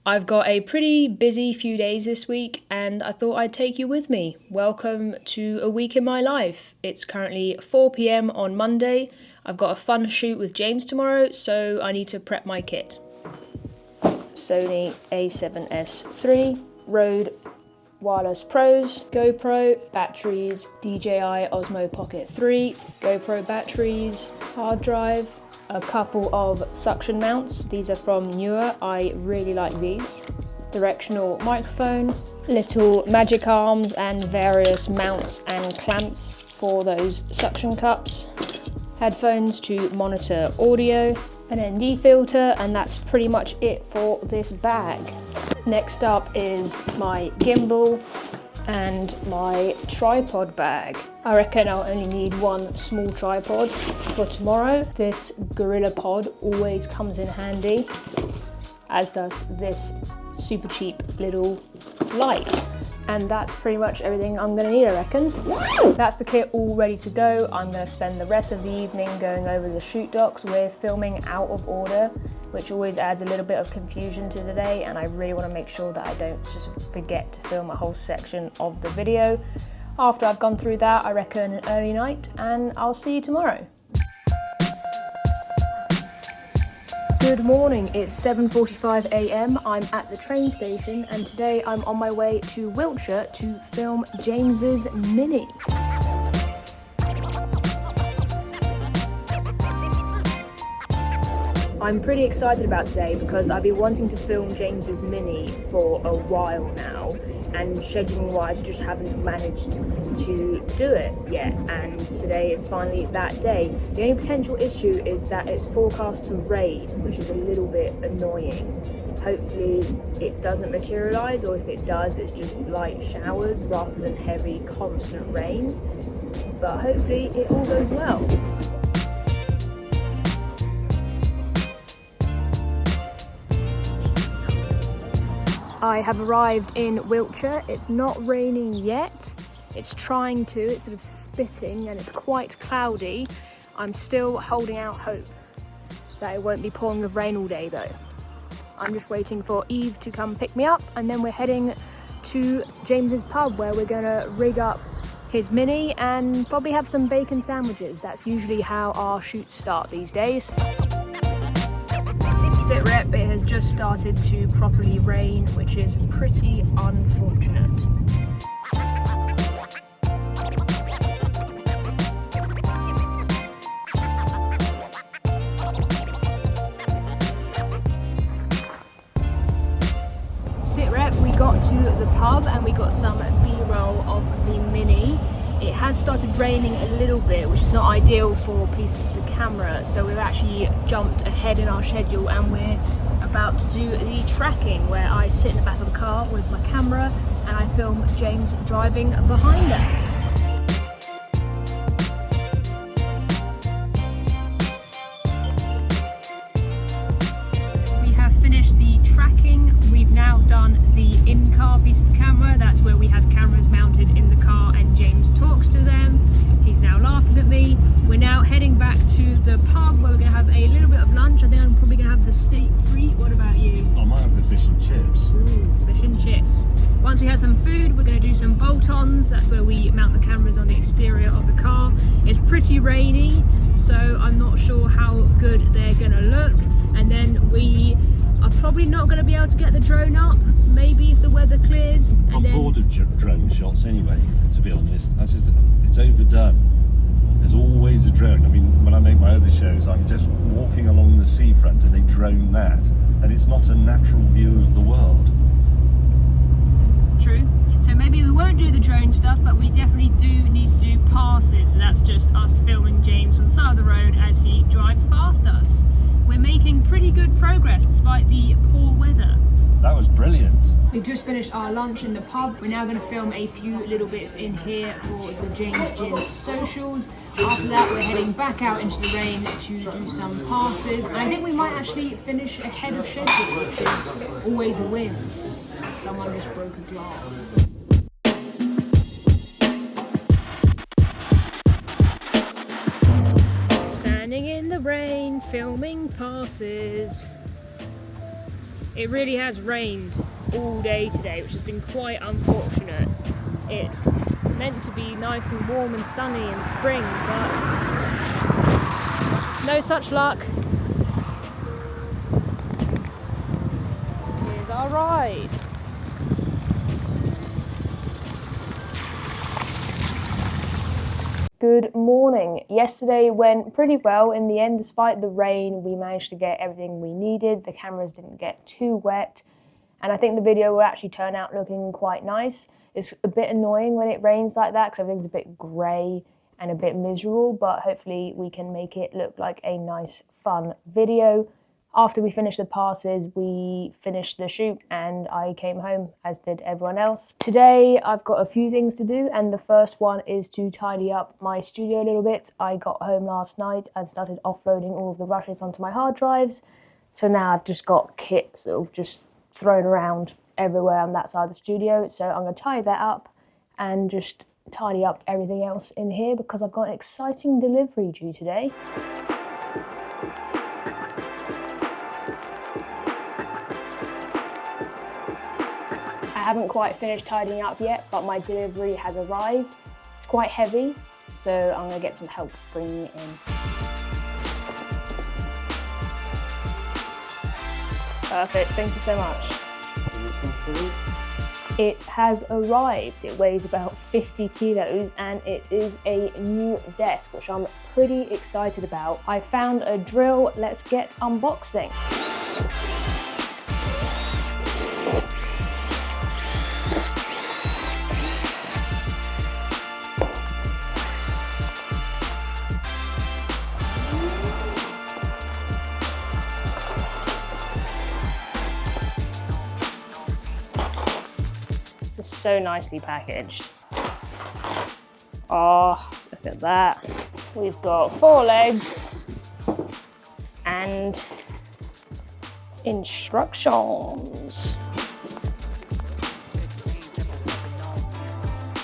I've got a pretty busy few days this week and I thought I'd take you with me. Welcome to a week in my life. It's currently 4 p.m. on Monday. I've got a fun shoot with James tomorrow, so I need to prep my kit. Sony a7S III, Rode Wireless Pros, GoPro, batteries, DJI Osmo Pocket 3, GoPro batteries, hard drive, a couple of suction mounts. These are from Newer, I really like these. Directional microphone, little magic arms and various mounts and clamps for those suction cups. Headphones to monitor audio, an ND filter, and that's pretty much it for this bag. Next up is my gimbal and my tripod bag. I reckon I'll only need one small tripod for tomorrow. This Gorilla Pod always comes in handy, as does this super cheap little light. And that's pretty much everything I'm gonna need, I reckon. That's the kit all ready to go. I'm gonna spend the rest of the evening going over the shoot docs. We're filming out of order, which always adds a little bit of confusion to the day, and I really wanna make sure that I don't just forget to film a whole section of the video. After I've gone through that, I reckon an early night, and I'll see you tomorrow. Good morning, it's 7:45 a.m. I'm at the train station and today I'm on my way to Wiltshire to film James's Mini. I'm pretty excited about today because I've been wanting to film James's Mini for a while now, and scheduling wise just haven't managed to do it yet, and today is finally that day. The only potential issue is that it's forecast to rain, which is a little bit annoying. Hopefully it doesn't materialise, or if it does, it's just light showers rather than heavy constant rain, but hopefully it all goes well. I have arrived in Wiltshire. It's not raining yet. It's trying to, it's sort of spitting and it's quite cloudy. I'm still holding out hope that it won't be pouring with rain all day though. I'm just waiting for Eve to come pick me up, and then we're heading to James's pub where we're gonna rig up his Mini and probably have some bacon sandwiches. That's usually how our shoots start these days. Sit rep, it has just started to properly rain, which is pretty unfortunate. Sit rep, we got to the pub and we got some B-roll of the Mini. It has started raining a little bit, which is not ideal for pieces of the camera, so we've actually jumped ahead in our schedule and we're about to do the tracking, where I sit in the back of the car with my camera and I film James driving behind us. We have finished the tracking. We've now done the in-car piece of the camera. That's where we have cameras mounted in the car and James talks to them. He's now laughing at me. We're now heading back to the pub where we're going to have a little bit of lunch. I think I'm probably going to have the steak free. What about you? I might have the fish and chips. Ooh, fish and chips. Once we have some food, we're going to do some bolt-ons. That's where we mount the cameras on the exterior of the car. It's pretty rainy, so I'm not sure how good they're going to look. And then we are probably not going to be able to get the drone up. Maybe if the weather clears. And I'm bored of drone shots anyway, to be honest. It's overdone. There's always a drone. I mean, when I make my other shows, I'm just walking along the seafront and they drone that. And it's not a natural view of the world. True. So maybe we won't do the drone stuff, but we definitely do need to do passes. So that's just us filming James on the side of the road as he drives past us. We're making pretty good progress despite the poor weather. That was brilliant. We've just finished our lunch in the pub. We're now going to film a few little bits in here for the James Gin socials. After that, we're heading back out into the rain to do some passes. And I think we might actually finish ahead of schedule, which is always a win. Someone just broke a glass. Standing in the rain, filming passes. It really has rained all day today, which has been quite unfortunate. It's meant to be nice and warm and sunny in spring, but no such luck. Here's our ride. Good morning. Yesterday went pretty well in the end. Despite the rain, we managed to get everything we needed. The cameras didn't get too wet, and I think the video will actually turn out looking quite nice. It's a bit annoying when it rains like that because everything's a bit grey and a bit miserable, but hopefully we can make it look like a nice, fun video. After we finished the passes, we finished the shoot and I came home, as did everyone else. Today, I've got a few things to do, and the first one is to tidy up my studio a little bit. I got home last night and started offloading all of the rushes onto my hard drives. So now I've just got kit sort of just thrown around everywhere on that side of the studio. So I'm going to tidy that up and just tidy up everything else in here because I've got an exciting delivery due today. I haven't quite finished tidying up yet, but my delivery has arrived. It's quite heavy, so I'm going to get some help bringing it in. Perfect, thank you so much. It has arrived. It weighs about 50 kilos and it is a new desk, which I'm pretty excited about. I found a drill. Let's get unboxing. So nicely packaged. Oh, look at that. We've got 4 legs and instructions.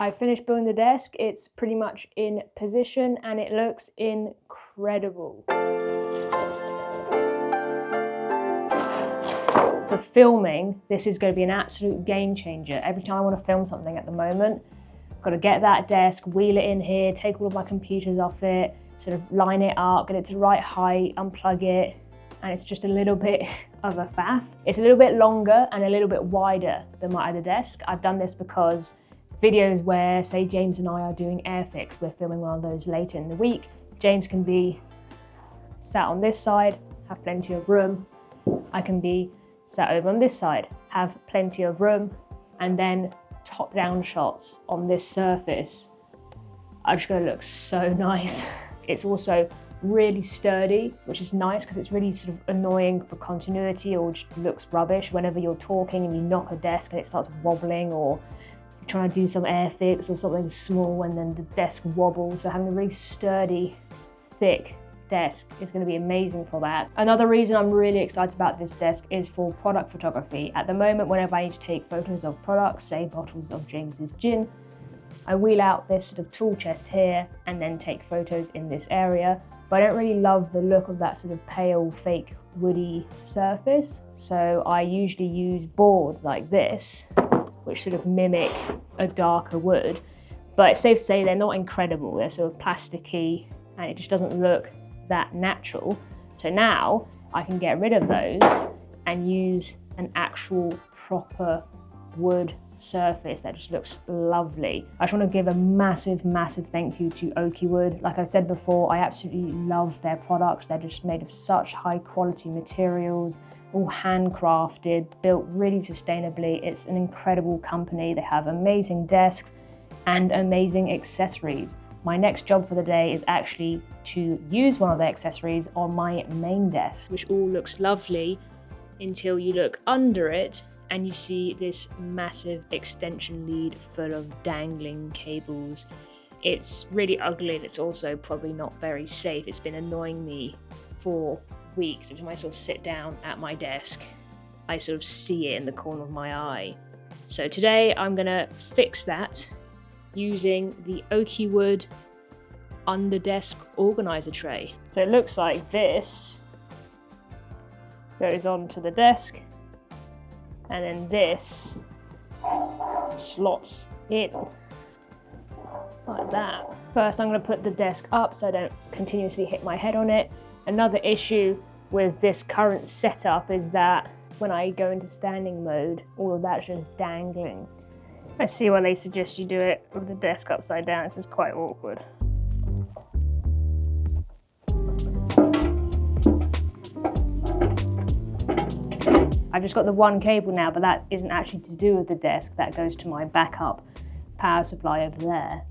I finished building the desk. It's pretty much in position and it looks incredible. For filming, this is going to be an absolute game changer. Every time I want to film something at the moment, I've got to get that desk, wheel it in here, take all of my computers off it, sort of line it up, get it to the right height, unplug it, and it's just a little bit of a faff. It's a little bit longer and a little bit wider than my other desk. I've done this because videos where, say, James and I are doing Airfix, we're filming one of those later in the week, James can be sat on this side, have plenty of room. I can be sat over on this side, have plenty of room, and then top-down shots on this surface are just going to look so nice. It's also really sturdy, which is nice because it's really sort of annoying for continuity or just looks rubbish whenever you're talking and you knock a desk and it starts wobbling, or you're trying to do some Airfix or something small and then the desk wobbles. So having a really sturdy, thick desk is going to be amazing for that. Another reason I'm really excited about this desk is for product photography. At the moment, whenever I need to take photos of products, say bottles of James's gin, I wheel out this sort of tool chest here and then take photos in this area. But I don't really love the look of that sort of pale, fake, woody surface. So I usually use boards like this, which sort of mimic a darker wood. But it's safe to say they're not incredible. They're sort of plasticky and it just doesn't look that natural. So now I can get rid of those and use an actual proper wood surface that just looks lovely. I just want to give a massive thank you to Oakywood. Like I said before, I absolutely love their products. They're just made of such high quality materials, all handcrafted, built really sustainably. It's an incredible company. They have amazing desks and amazing accessories. My next job for the day is actually to use one of the accessories on my main desk, which all looks lovely until you look under it and you see this massive extension lead full of dangling cables. It's really ugly and it's also probably not very safe. It's been annoying me for weeks. Every time I sort of sit down at my desk, I sort of see it in the corner of my eye. So today I'm gonna fix that using the Oakywood under desk organizer tray. So it looks like this, goes onto the desk and then this slots in like that. First, I'm going to put the desk up so I don't continuously hit my head on it. Another issue with this current setup is that when I go into standing mode, all of that's just dangling. I see why they suggest you do it with the desk upside down. This is quite awkward. I've just got the one cable now, but that isn't actually to do with the desk. That goes to my backup power supply over there.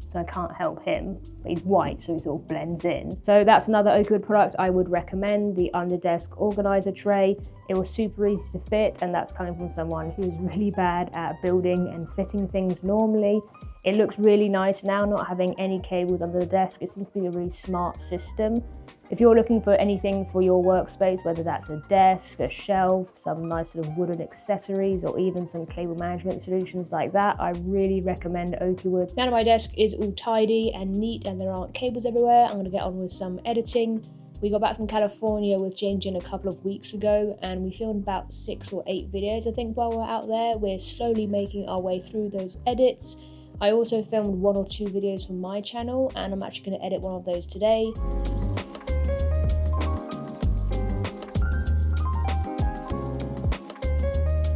So I can't help him. But he's white, so he sort of blends in. So that's another Oakywood product I would recommend, the under-desk organizer tray. It was super easy to fit, and that's coming from someone who's really bad at building and fitting things normally. It looks really nice now, not having any cables under the desk. It seems to be a really smart system. If you're looking for anything for your workspace, whether that's a desk, a shelf, some nice sort of wooden accessories, or even some cable management solutions like that, I really recommend Oakywood. Now that my desk is all tidy and neat and there aren't cables everywhere, I'm going to get on with some editing. We got back from California with James a couple of weeks ago, and we filmed about 6 or 8 videos, I think, while we're out there. We're slowly making our way through those edits. I also filmed 1 or 2 videos from my channel, and I'm actually going to edit one of those today.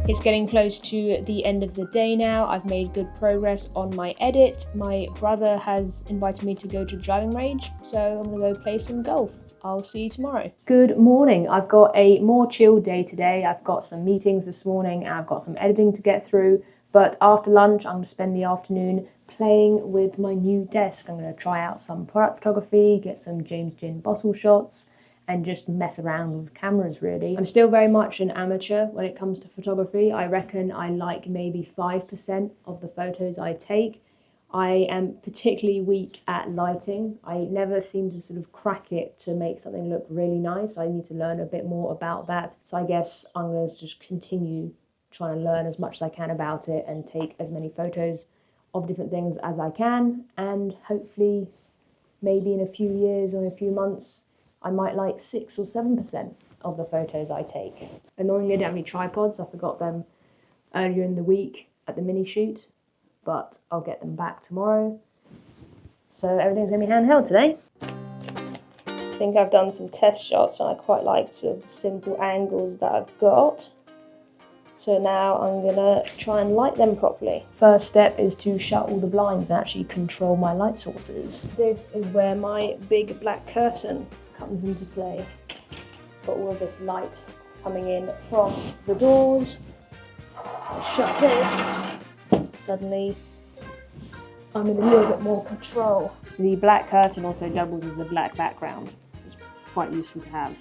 It's getting close to the end of the day now. I've made good progress on my edit. My brother has invited me to go to the driving range, so I'm gonna go play some golf. I'll see you tomorrow. Good morning. I've got a more chill day today. I've got some meetings this morning and I've got some editing to get through, but after lunch I'm gonna spend the afternoon playing with my new desk. I'm gonna try out some product photography, get some James Gin bottle shots, and just mess around with cameras really. I'm still very much an amateur when it comes to photography. I reckon I like maybe 5% of the photos I take. I am particularly weak at lighting. I never seem to sort of crack it to make something look really nice. I need to learn a bit more about that. So I guess I'm going to just continue trying to learn as much as I can about it and take as many photos of different things as I can. And hopefully maybe in a few years or in a few months, I might like 6 or 7% of the photos I take. Annoyingly, I don't have any tripods. I forgot them earlier in the week at the mini shoot, but I'll get them back tomorrow. So everything's gonna be handheld today. I think I've done some test shots and I quite like sort of the simple angles that I've got. So now I'm gonna try and light them properly. First step is to shut all the blinds and actually control my light sources. This is where my big black curtain comes into play. Got all of this light coming in from the doors. Shut this. Suddenly I'm in a little bit more control. The black curtain also doubles as a black background. It's quite useful to have.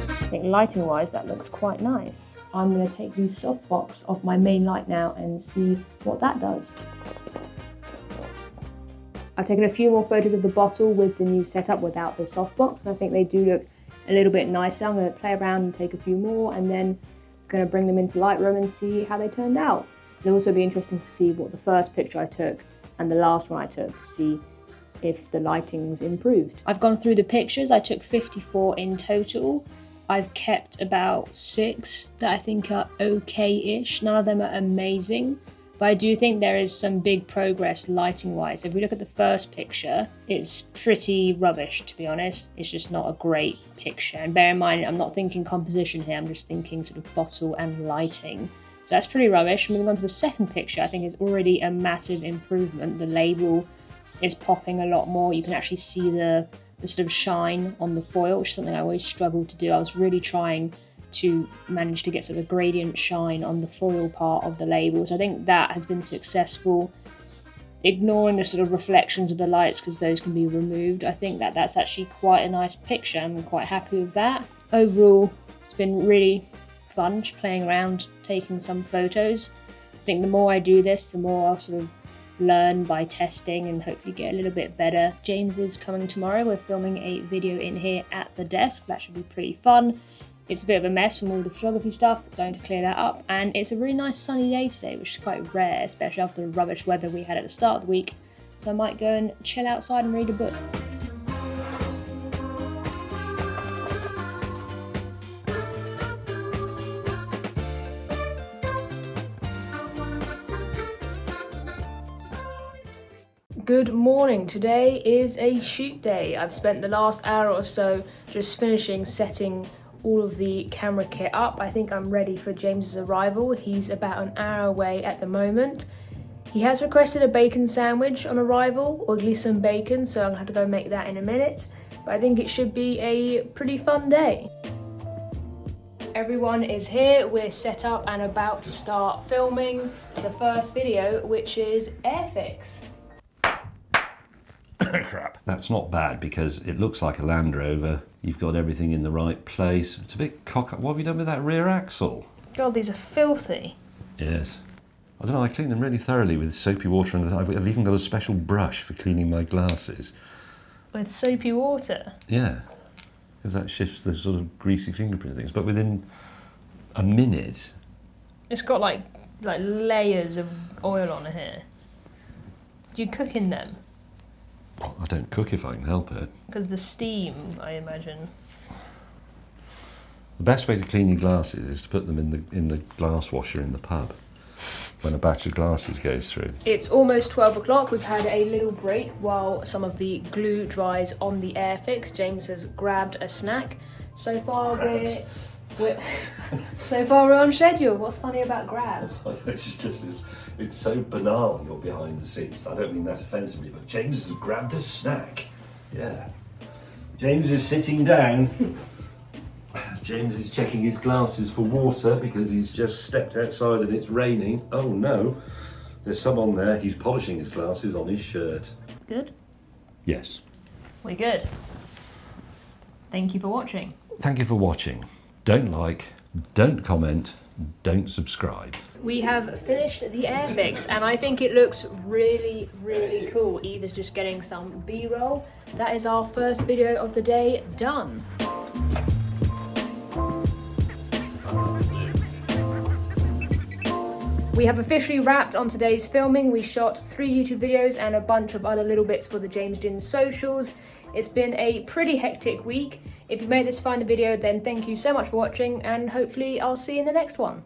I think lighting wise that looks quite nice. I'm going to take the softbox off my main light now and see what that does. I've taken a few more photos of the bottle with the new setup without the softbox, and I think they do look a little bit nicer. I'm going to play around and take a few more, and then I'm going to bring them into Lightroom and see how they turned out. It'll also be interesting to see what the first picture I took and the last one I took, to see if the lighting's improved. I've gone through the pictures. I took 54 in total. I've kept about 6 that I think are okay-ish. None of them are amazing, but I do think there is some big progress lighting-wise. If we look at the first picture, it's pretty rubbish, to be honest. It's just not a great picture. And bear in mind, I'm not thinking composition here, I'm just thinking sort of bottle and lighting. So that's pretty rubbish. Moving on to the second picture, I think it's already a massive improvement. The label is popping a lot more. You can actually see the sort of shine on the foil, which is something I always struggled to do. I was really trying to manage to get sort of gradient shine on the foil part of the label. So I think that has been successful. Ignoring the sort of reflections of the lights, because those can be removed, I think that that's actually quite a nice picture. I'm quite happy with that. Overall, it's been really fun just playing around, taking some photos. I think the more I do this, the more I'll sort of learn by testing and hopefully get a little bit better. James is coming tomorrow. We're filming a video in here at the desk. That should be pretty fun. It's a bit of a mess from all the photography stuff, starting to clear that up, and it's a really nice sunny day today, which is quite rare, especially after the rubbish weather we had at the start of the week. So I might go and chill outside and read a book. Good morning. Today is a shoot day. I've spent the last hour or so just finishing setting all of the camera kit up. I think I'm ready for James's arrival. He's about an hour away at the moment. He has requested a bacon sandwich on arrival, or at least some bacon, so I'm gonna have to go make that in a minute. But I think it should be a pretty fun day. Everyone is here, we're set up and about to start filming the first video, which is Airfix. Crap. That's not bad because it looks like a Land Rover. You've got everything in the right place. It's a bit cock up. What have you done with that rear axle? God, these are filthy. Yes. I don't know, I clean them really thoroughly with soapy water, and I've even got a special brush for cleaning my glasses. With soapy water? Yeah, because that shifts the sort of greasy fingerprint things. But within a minute... It's got like layers of oil on here. Do you cook in them? I don't cook if I can help it. Because the steam, I imagine. The best way to clean your glasses is to put them in the glass washer in the pub when a batch of glasses goes through. It's almost 12 o'clock. We've had a little break while some of the glue dries on the Airfix. James has grabbed a snack. So far we're on schedule. What's funny about grab? It's so banal, you're behind the scenes. I don't mean that offensively, but James has grabbed a snack. Yeah. James is sitting down. James is checking his glasses for water because he's just stepped outside and it's raining. Oh no, there's some on there. He's polishing his glasses on his shirt. Good? Yes. We're good. Thank you for watching. Thank you for watching. Don't like, don't comment, don't subscribe. We have finished the Airfix and I think it looks really, really cool. Eva's just getting some B-roll. That is our first video of the day done. We have officially wrapped on today's filming. We shot 3 YouTube videos and a bunch of other little bits for the James Gin socials. It's been a pretty hectic week. If you made this fun video, then thank you so much for watching and hopefully I'll see you in the next one.